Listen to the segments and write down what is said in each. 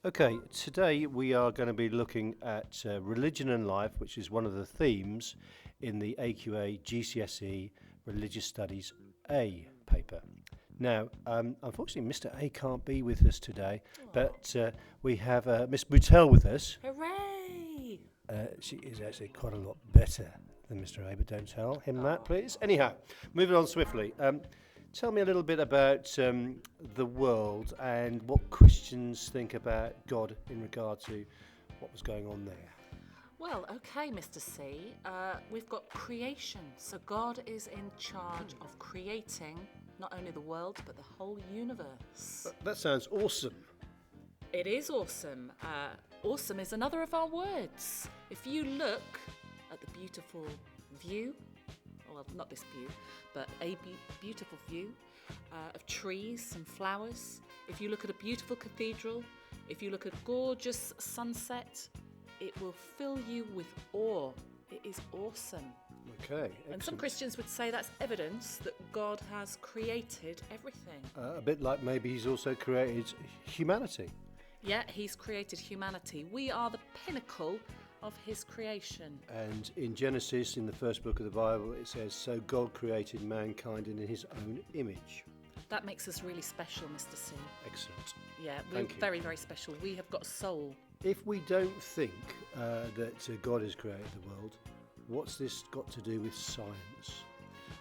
Okay, today we are going to be looking at religion and life, which is one of the themes in the AQA GCSE Religious Studies A paper. Now, unfortunately, Mr. A can't be with us today, but we have Miss Boutel with us. Hooray! She is actually quite a lot better than Mr. A, but don't tell him that, please. Anyhow, moving on swiftly. Tell me a little bit about the world and what Christians think about God in regard to what was going on there. Well, okay, Mr. C. We've got creation. So God is in charge of creating not only the world, but the whole universe. That sounds awesome. It is awesome. Awesome is another of our words. If you look at the beautiful view, well, not this view, but a beautiful view of trees and flowers. If you look at a beautiful cathedral, if you look at a gorgeous sunset, it will fill you with awe. It is awesome. Okay, excellent. And some Christians would say that's evidence that God has created everything. A bit like maybe he's also created humanity. Yeah, he's created humanity. We are the pinnacle of his creation. And in Genesis, in the first book of the Bible, it says, "So God created mankind in his own image." That makes us really special, Mr. C. Excellent. Yeah, we're Thank you. very, very special. We have got a soul. If we don't think that God has created the world, what's this got to do with science?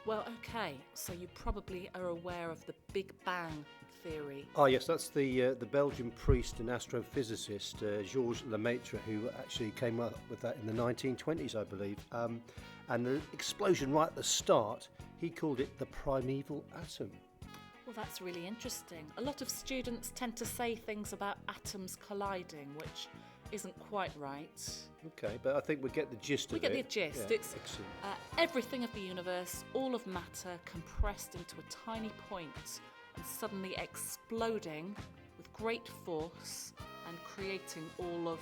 Well, okay, so you probably are aware of the Big Bang theory. Oh yes, that's the Belgian priest and astrophysicist Georges Lemaitre, who actually came up with that in the 1920s, I believe. And the explosion right at the start, he called it the primeval atom. Well, that's really interesting. A lot of students tend to say things about atoms colliding, which isn't quite right. Okay, but I think we get the gist We of it. get the gist. Yeah, It's excellent. everything of the universe, all of matter compressed into a tiny point and suddenly exploding with great force and creating all of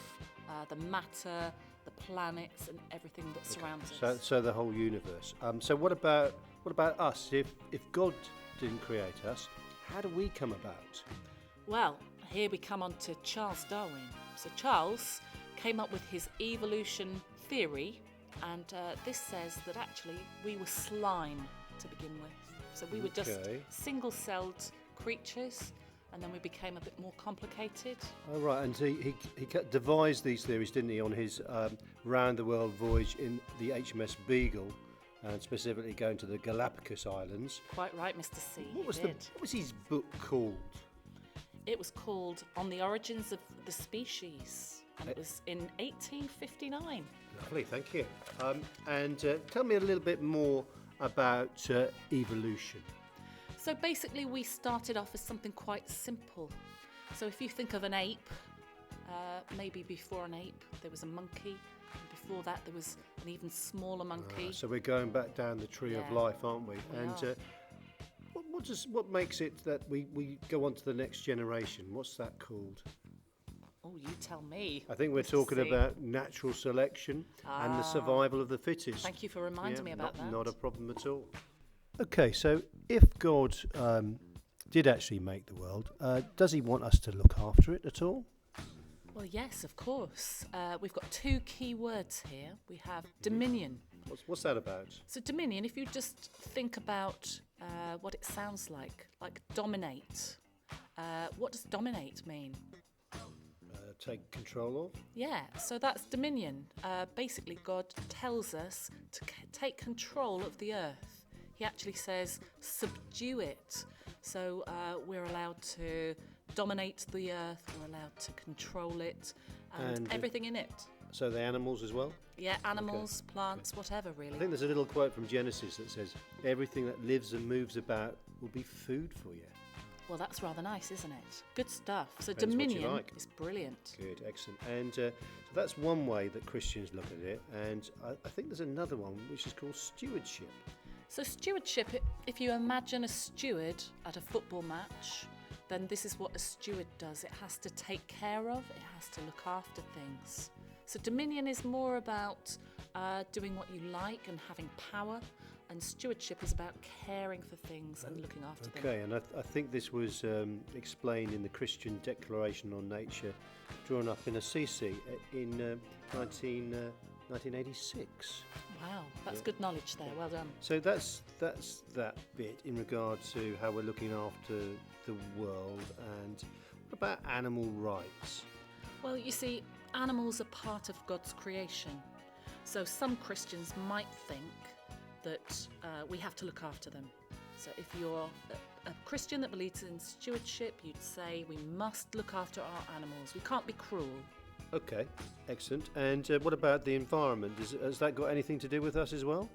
the matter, the planets, and everything that surrounds us. So the whole universe. So what about us? If God didn't create us, how do we come about? Well, here we come on to Charles Darwin. So Charles came up with his evolution theory, and this says that actually we were slime to begin with. So we were just Okay. single-celled creatures, and then we became a bit more complicated. Oh, right, and he devised these theories, didn't he, on his round-the-world voyage in the HMS Beagle, and specifically going to the Galapagos Islands. Quite right, Mr. C. What was he did. what was his book called? It was called On the Origins of the Species, and it was in 1859. Lovely, thank you. And tell me a little bit more about evolution. So basically we started off as something quite simple. So if you think of an ape, maybe before an ape there was a monkey, and before that there was an even smaller monkey. So we're going back down the tree of Yeah. life, aren't we? We And are. what makes it that we go on to the next generation? What's that called? Oh, you tell me. I think we're Mr. talking C. about natural selection and the survival of the fittest. Thank you for reminding me about that. Not a problem at all. Okay, so if God did actually make the world, does he want us to look after it at all? Well, yes, of course. We've got two key words here. We have dominion. What's that about? So dominion, if you just think about what it sounds like dominate. What does dominate mean? Take control of? Yeah, so that's dominion. Basically, God tells us to take control of the earth. He actually says, subdue it. So we're allowed to dominate the earth, we're allowed to control it, and everything in it. So the animals as well? Yeah, animals, plants, whatever, I really. think there's a little quote from Genesis that says, everything that lives and moves about will be food for you. Well, that's rather nice, isn't it? Good stuff. So Depends what you dominion like. is brilliant. Good, excellent. And so that's one way that Christians look at it. And I think there's another one which is called stewardship. So stewardship, if you imagine a steward at a football match, then this is what a steward does. It has to take care of, it has to look after things. So dominion is more about doing what you like and having power, and stewardship is about caring for things and looking after them. Okay, and I think this was explained in the Christian Declaration on Nature, drawn up in Assisi in 1986. Wow, that's good knowledge there. Well done. So that's that bit in regard to how we're looking after the world. And what about animal rights? Well, you see, animals are part of God's creation. So some Christians might think that we have to look after them. So if you're a Christian that believes in stewardship, you'd say we must look after our animals. We can't be cruel. Okay, excellent. And what about the environment? Has that got anything to do with us as well?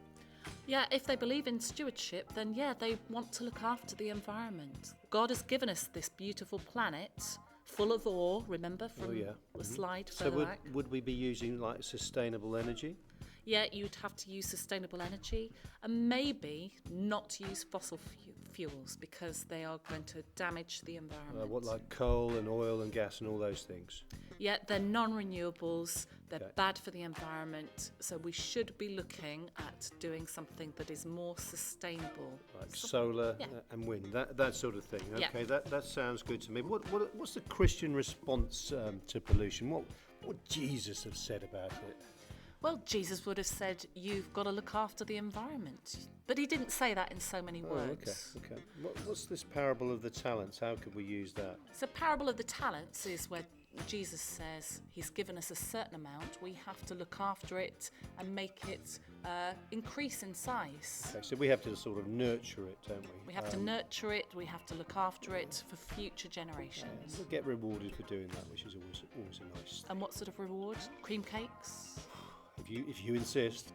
Yeah, if they believe in stewardship, then yeah, they want to look after the environment. God has given us this beautiful planet full of ore, remember from the slide further back? Would we be using like sustainable energy? Yeah, you'd have to use sustainable energy and maybe not use fossil fuels because they are going to damage the environment. What, like coal and oil and gas and all those things? Yeah, they're non-renewables, they're bad for the environment, so we should be looking at doing something that is more sustainable. Like solar and wind, that sort of thing. Okay, Yeah. that sounds good to me. What's the Christian response to pollution? What would Jesus have said about it? Well, Jesus would have said, you've got to look after the environment. But he didn't say that in so many words. Okay. What's this parable of the talents? How could we use that? So parable of the talents is where Jesus says he's given us a certain amount. We have to look after it and make it increase in size. Okay, so we have to sort of nurture it, don't we? We have to nurture it. We have to look after it for future generations. We'll get rewarded for doing that, which is always a nice thing. And what sort of reward? Cream cakes? If you insist.